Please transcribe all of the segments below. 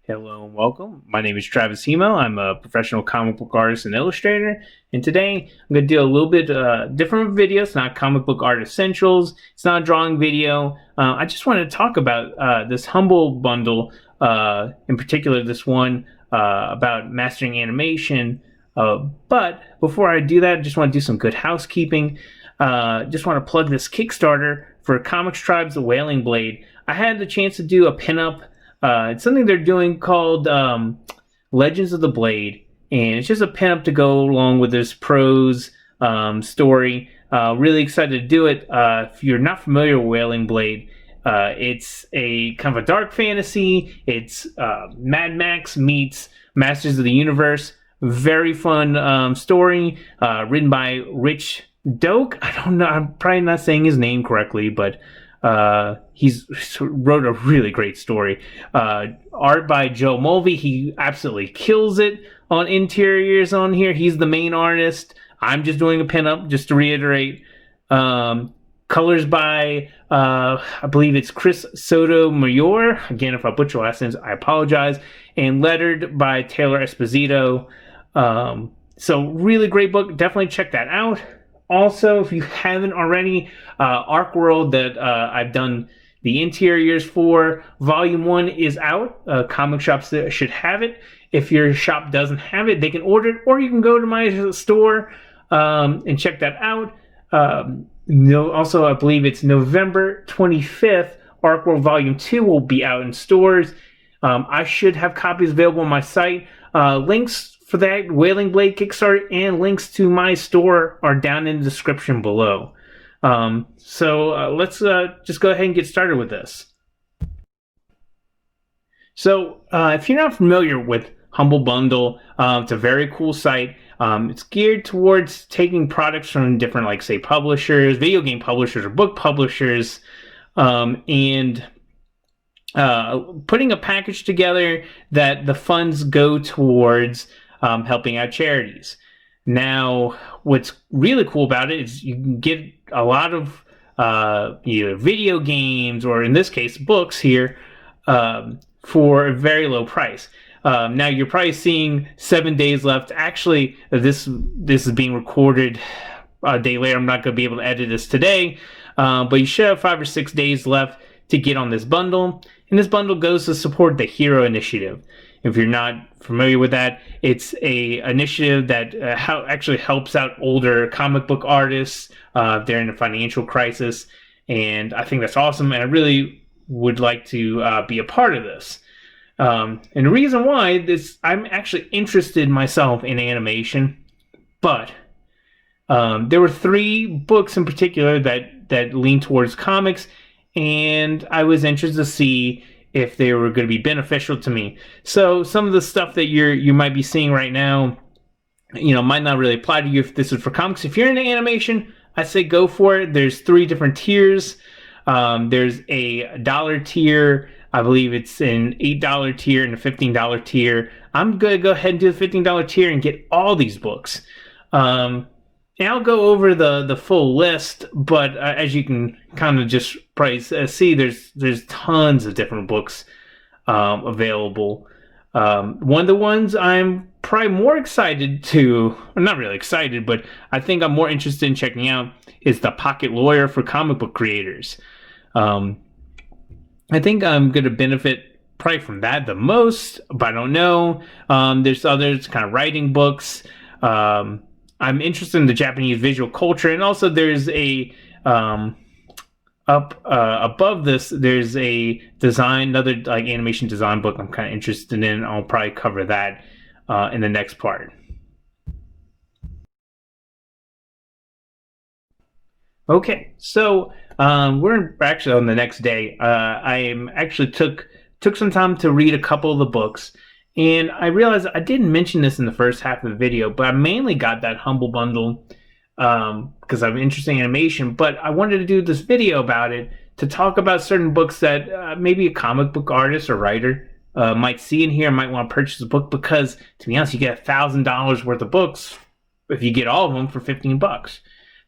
Hello and welcome. My name is Travis Hemo. I'm a professional comic book artist and illustrator. And today I'm going to do a little bit different video. It's not comic book art essentials. It's not a drawing video. I just wanted to talk about this Humble bundle, in particular this one about mastering animation. But before I do that, I just want to do some good housekeeping. Just want to plug this Kickstarter for Comics Tribes The Wailing Blade. I had the chance to do a pinup. It's something they're doing called Legends of the Blade, and it's just a pinup to go along with this prose story. Really excited to do it. If you're not familiar with Wailing Blade, it's a kind of a dark fantasy. It's Mad Max meets Masters of the Universe. Very fun story, written by Rich Doak. I don't know. I'm probably not saying his name correctly, but he's wrote a really great story. Art by Joe Mulvey. He absolutely kills it on interiors on here. He's the main artist. I'm just doing a pinup, just to reiterate. Colors by, I believe it's Chris Sotomayor. Again, if I butcher last names, I apologize. And lettered by Taylor Esposito. So really great book. Definitely check that out. Also, if you haven't already, Arc World that I've done the interiors for, Volume 1 is out. Comic shops should have it. If your shop doesn't have it, they can order it, or you can go to my store and check that out. Also, I believe it's November 25th. Arc World Volume 2 will be out in stores. I should have copies available on my site. Links for that Wailing Blade Kickstarter and links to my store are down in the description below. So let's just go ahead and get started with this. So if you're not familiar with Humble Bundle, it's a very cool site. It's geared towards taking products from different, like, say, publishers, video game publishers, or book publishers, and putting a package together that the funds go towards helping out charities. Now, what's really cool about it is you can get a lot of either video games, or in this case, books here, for a very low price. Now, you're probably seeing 7 days left. Actually, this is being recorded a day later. I'm not going to be able to edit this today, but you should have 5 or 6 days left to get on this bundle. And this bundle goes to support the Hero Initiative. If you're not familiar with that, it's a initiative that actually helps out older comic book artists. They're in a financial crisis, and I think that's awesome. And I really would like to be a part of this. And the reason why I'm actually interested myself in animation, but there were 3 books in particular that lean towards comics, and I was interested to see if they were going to be beneficial to me. So some of the stuff that you might be seeing right now, might not really apply to you if this is for comics. If you're into animation, I say go for it. There's 3 different tiers. There's a $1 tier. I believe it's an $8 tier and a $15 tier. I'm going to go ahead and do the $15 tier and get all these books. And I'll go over the full list, but as you can kind of just probably see, there's tons of different books available. One of the ones I'm probably more excited to, well, not really excited, but I think I'm more interested in checking out is The Pocket Lawyer for comic book creators. I think I'm going to benefit probably from that the most, but I don't know. There's others, kind of writing books. I'm interested in the Japanese visual culture, and also there's a above this, there's another like animation design book I'm kind of interested in. I'll probably cover that in the next part. Okay, so we're actually on the next day. I actually took some time to read a couple of the books. And I realized I didn't mention this in the first half of the video, but I mainly got that Humble Bundle because I'm interested in animation. But I wanted to do this video about it to talk about certain books that maybe a comic book artist or writer might see in here and might want to purchase a book, because, to be honest, you get $1,000 worth of books if you get all of them for $15.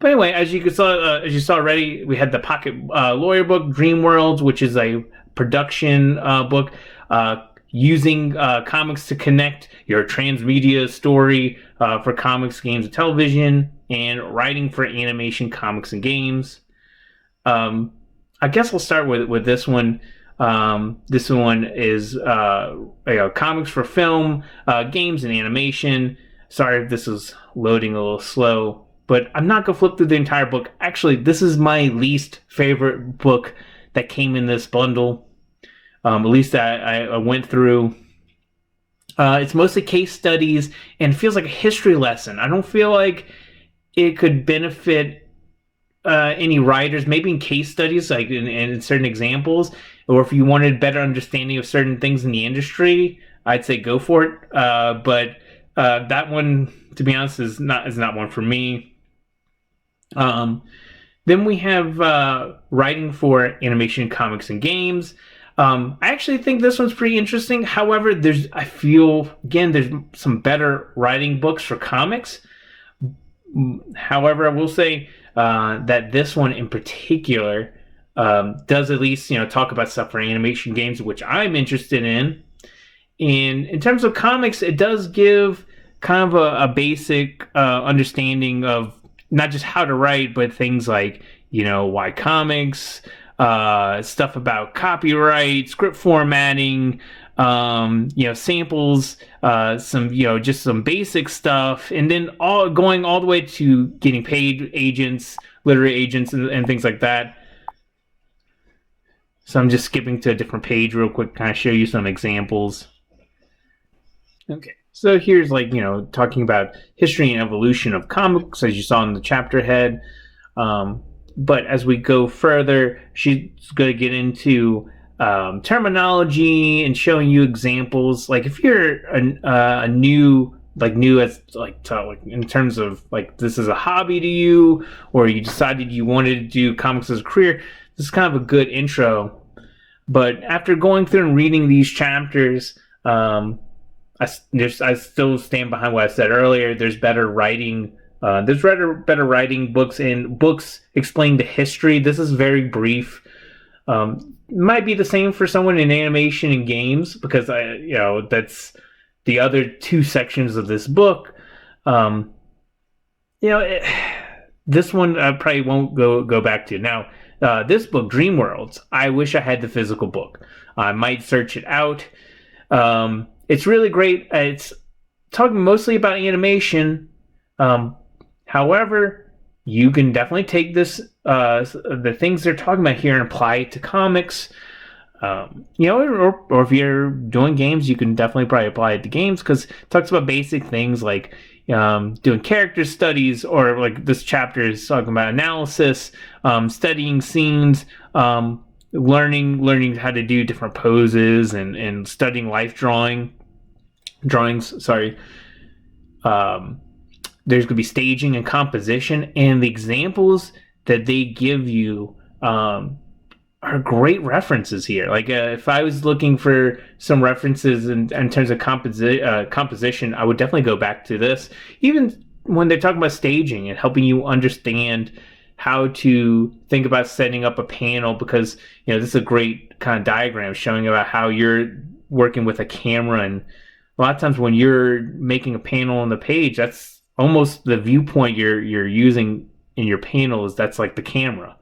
But anyway, as you saw already, we had the Pocket Lawyer book, Dream Worlds, which is a production book. using comics to connect your transmedia story for comics, games, and television, and writing for animation, comics, and games. I guess I'll start with this one. This one is comics for film, games, and animation. Sorry if this is loading a little slow, but I'm not going to flip through the entire book. Actually, this is my least favorite book that came in this bundle. At least I went through. It's mostly case studies and feels like a history lesson. I don't feel like it could benefit any writers, maybe in case studies, like in certain examples, or if you wanted better understanding of certain things in the industry, I'd say go for it. But that one, to be honest, is not one for me. Then we have writing for animation, comics, and games. I actually think this one's pretty interesting. However, I feel there's some better writing books for comics. However, I will say that this one in particular does at least talk about stuff for animation games, which I'm interested in. And in terms of comics, it does give kind of a basic understanding of not just how to write, but things like why comics, stuff about copyright, script formatting, samples, just some basic stuff, and then going all the way to getting paid agents, literary agents, and things like that. So I'm just skipping to a different page real quick, kind of show you some examples. Okay, so here's talking about history and evolution of comics, as you saw in the chapter head. But as we go further, she's going to get into terminology and showing you examples. Like if you're a new as in terms of this is a hobby to you, or you decided you wanted to do comics as a career, this is kind of a good intro. But after going through and reading these chapters, I still stand behind what I said earlier. There's better writing. There's better writing books and books explaining the history. This is very brief. Might be the same for someone in animation and games, because that's the other two sections of this book. This one I probably won't go back to. Now, this book, Dream Worlds, I wish I had the physical book. I might search it out. It's really great. It's talking mostly about animation. However, you can definitely take this, the things they're talking about here, and apply it to comics. Or if you're doing games, you can definitely probably apply it to games, because it talks about basic things like doing character studies, or like this chapter is talking about analysis, studying scenes, learning how to do different poses, and studying life drawings. Sorry. There's going to be staging and composition, and the examples that they give you are great references here. Like if I was looking for some references in terms of composition, I would definitely go back to this. Even when they're talking about staging and helping you understand how to think about setting up a panel, because this is a great kind of diagram showing about how you're working with a camera, and a lot of times when you're making a panel on the page, that's almost the viewpoint you're using in your panels. That's like the camera.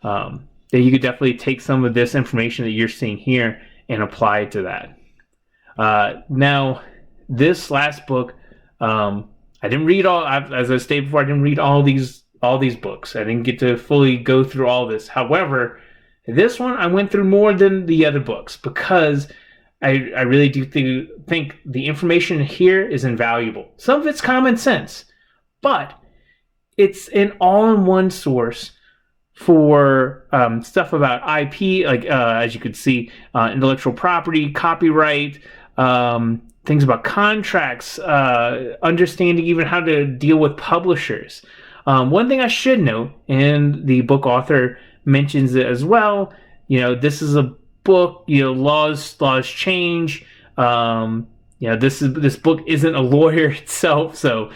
That you could definitely take some of this information that you're seeing here and apply it to that. Now, this last book, I didn't read all. As I stated before, I didn't read all these books. I didn't get to fully go through all this. However, this one I went through more than the other books, because I really do think the information here is invaluable. Some of it's common sense, but it's an all-in-one source for stuff about IP, like as you could see, intellectual property, copyright, things about contracts, understanding even how to deal with publishers. One thing I should note, and the book author mentions it as well, this is a book, laws change. This book isn't a lawyer itself, so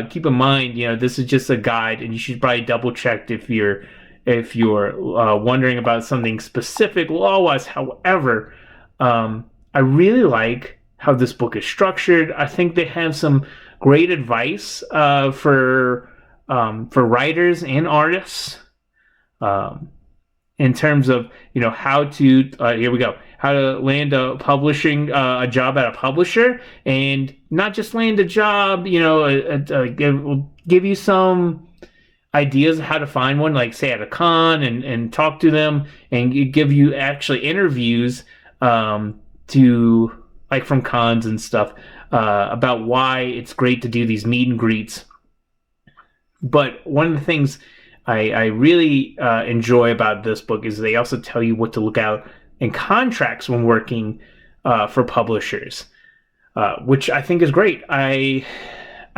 keep in mind, this is just a guide, and you should probably double check if you're wondering about something specific law-wise. However, I really like how this book is structured. I think they have some great advice for writers and artists in terms of how to here we go, how to land a publishing a job at a publisher, and not just land a job. Give you some ideas of how to find one, like say at a con, and talk to them, and give you actually interviews to like from cons and stuff about why it's great to do these meet and greets. But one of the things I really enjoy about this book is they also tell you what to look out in contracts when working for publishers, which I think is great. I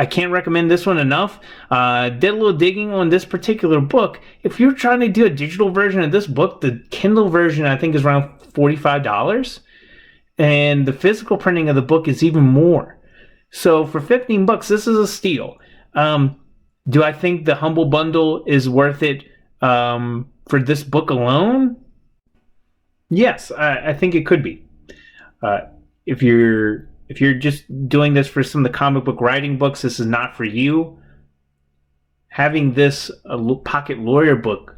can't recommend this one enough. Did a little digging on this particular book. If you're trying to do a digital version of this book, the Kindle version I think is around $45. And the physical printing of the book is even more. So for $15, this is a steal. Do I think the Humble Bundle is worth it for this book alone? Yes, I think it could be. If you're just doing this for some of the comic book writing books, this is not for you. Having this pocket lawyer book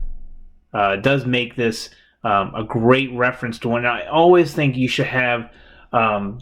does make this a great reference to one. I always think you should have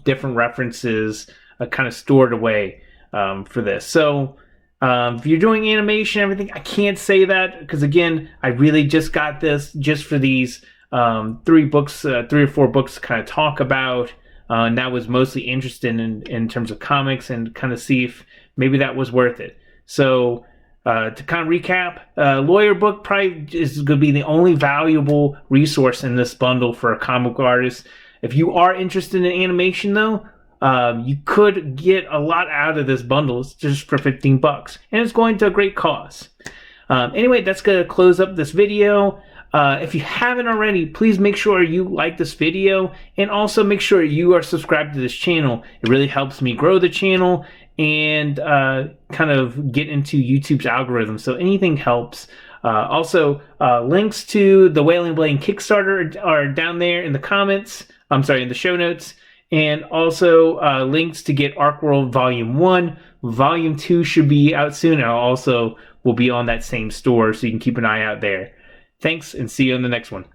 different references kind of stored away for this. So if you're doing animation and everything, I can't say that because, again, I really just got this just for these 3 or 4 books to kind of talk about. And that was mostly interested in terms of comics and kind of see if maybe that was worth it. So to kind of recap, lawyer book probably is going to be the only valuable resource in this bundle for a comic book artist. If you are interested in animation, though, you could get a lot out of this bundle just for $15, and it's going to a great cause. Anyway, that's going to close up this video. If you haven't already, please make sure you like this video, and also make sure you are subscribed to this channel. It really helps me grow the channel and kind of get into YouTube's algorithm, so anything helps. Also, links to the Wailing Blade Kickstarter are down there in the comments. I'm sorry, in the show notes. And also links to get ArcWorld Volume 1. Volume 2 should be out soon. And also will be on that same store, so you can keep an eye out there. Thanks, and see you in the next one.